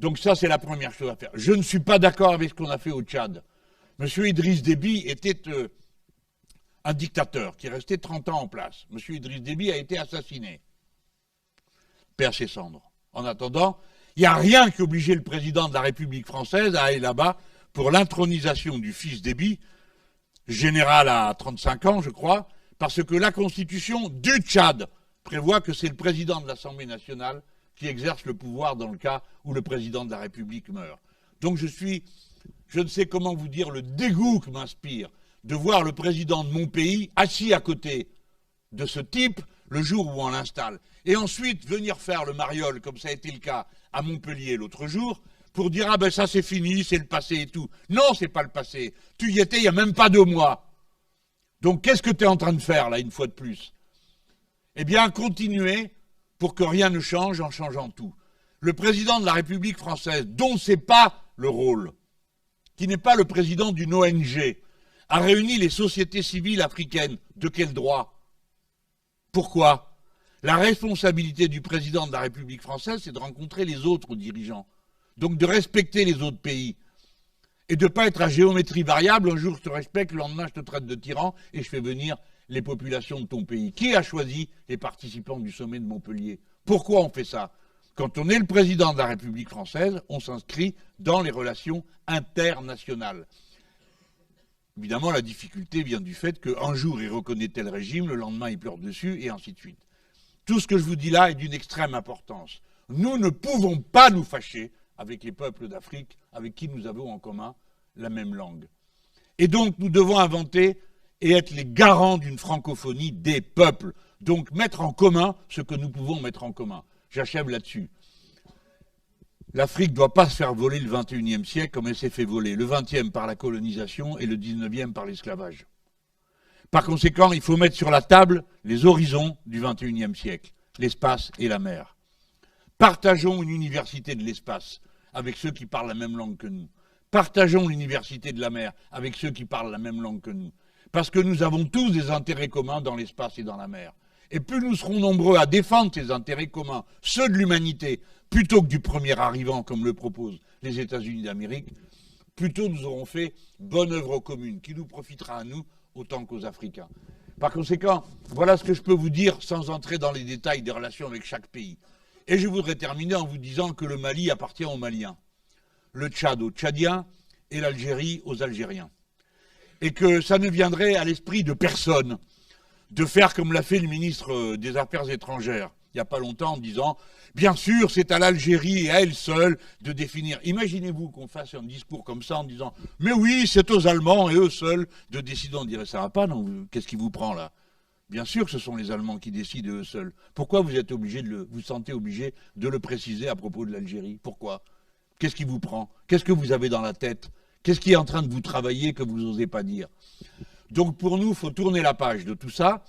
Donc ça, c'est la première chose à faire. Je ne suis pas d'accord avec ce qu'on a fait au Tchad. Monsieur Idriss Déby était un dictateur qui est resté 30 ans en place. Monsieur Idriss Déby a été assassiné. Paix à ses cendres. En attendant, il n'y a rien qui obligeait le président de la République française à aller là-bas pour l'intronisation du fils Déby, général à 35 ans, je crois, parce que la constitution du Tchad prévoit que c'est le président de l'Assemblée nationale qui exerce le pouvoir dans le cas où le président de la République meurt. Donc je ne sais comment vous dire le dégoût que m'inspire de voir le président de mon pays assis à côté de ce type le jour où on l'installe. Et ensuite venir faire le mariole, comme ça a été le cas à Montpellier l'autre jour, pour dire « Ah ben ça c'est fini, c'est le passé et tout ». Non, c'est pas le passé. Tu y étais il n'y a même pas 2 mois. Donc qu'est-ce que tu es en train de faire là, une fois de plus? Eh bien, continuer pour que rien ne change en changeant tout. Le président de la République française, dont c'est pas le rôle, qui n'est pas le président d'une ONG, a réuni les sociétés civiles africaines. De quel droit? Pourquoi? La responsabilité du président de la République française, c'est de rencontrer les autres dirigeants. Donc de respecter les autres pays. Et de ne pas être à géométrie variable, un jour je te respecte, le lendemain je te traite de tyran et je fais venir les populations de ton pays. Qui a choisi les participants du sommet de Montpellier? Pourquoi on fait ça? Quand on est le président de la République française, on s'inscrit dans les relations internationales. Évidemment, la difficulté vient du fait qu'un jour, il reconnaît tel régime, le lendemain, il pleure dessus, et ainsi de suite. Tout ce que je vous dis là est d'une extrême importance. Nous ne pouvons pas nous fâcher avec les peuples d'Afrique avec qui nous avons en commun la même langue. Et donc, nous devons inventer et être les garants d'une francophonie des peuples. Donc, mettre en commun ce que nous pouvons mettre en commun. J'achève là-dessus. L'Afrique ne doit pas se faire voler le XXIe siècle comme elle s'est fait voler. Le XXe par la colonisation et le XIXe par l'esclavage. Par conséquent, il faut mettre sur la table les horizons du XXIe siècle, l'espace et la mer. Partageons une université de l'espace avec ceux qui parlent la même langue que nous. Partageons l'université de la mer avec ceux qui parlent la même langue que nous. Parce que nous avons tous des intérêts communs dans l'espace et dans la mer. Et plus nous serons nombreux à défendre ces intérêts communs, ceux de l'humanité, plutôt que du premier arrivant, comme le proposent les États-Unis d'Amérique, plutôt nous aurons fait bonne œuvre commune, qui nous profitera à nous autant qu'aux Africains. Par conséquent, voilà ce que je peux vous dire sans entrer dans les détails des relations avec chaque pays. Et je voudrais terminer en vous disant que le Mali appartient aux Maliens, le Tchad aux Tchadiens et l'Algérie aux Algériens. Et que ça ne viendrait à l'esprit de personne de faire comme l'a fait le ministre des Affaires étrangères, il n'y a pas longtemps, en disant « Bien sûr, c'est à l'Algérie et à elle seule de définir. » Imaginez-vous qu'on fasse un discours comme ça en disant « Mais oui, c'est aux Allemands et eux seuls de décider. » On dirait « Ça va pas, non? Qu'est-ce qui vous prend là ?» Bien sûr que ce sont les Allemands qui décident eux seuls. Pourquoi vous êtes obligé vous sentez obligé de le préciser à propos de l'Algérie? Pourquoi? Qu'est-ce qui vous prend? Qu'est-ce que vous avez dans la tête? Qu'est-ce qui est en train de vous travailler que vous n'osez pas dire? Donc pour nous, il faut tourner la page de tout ça.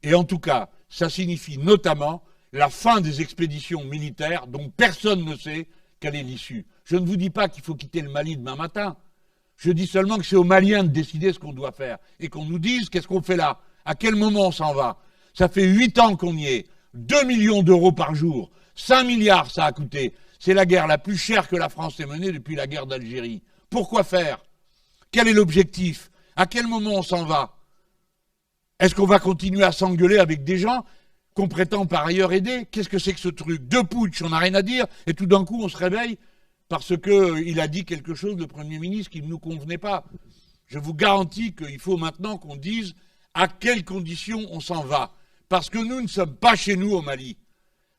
Et en tout cas, ça signifie notamment la fin des expéditions militaires dont personne ne sait quelle est l'issue. Je ne vous dis pas qu'il faut quitter le Mali demain matin. Je dis seulement que c'est aux Maliens de décider ce qu'on doit faire. Et qu'on nous dise qu'est-ce qu'on fait là. À quel moment on s'en va? Ça fait 8 ans qu'on y est. 2 millions d'euros par jour. 5 milliards ça a coûté. C'est la guerre la plus chère que la France ait menée depuis la guerre d'Algérie. Pourquoi faire? Quel est l'objectif? À quel moment on s'en va? Est-ce qu'on va continuer à s'engueuler avec des gens qu'on prétend par ailleurs aider? Qu'est-ce que c'est que ce truc de putsch? On n'a rien à dire et tout d'un coup on se réveille parce qu'il a dit quelque chose, le Premier ministre, qui ne nous convenait pas. Je vous garantis qu'il faut maintenant qu'on dise à quelles conditions on s'en va. Parce que nous ne sommes pas chez nous au Mali.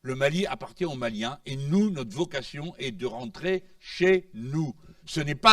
Le Mali appartient aux Maliens et nous, notre vocation est de rentrer chez nous. Ce n'est pas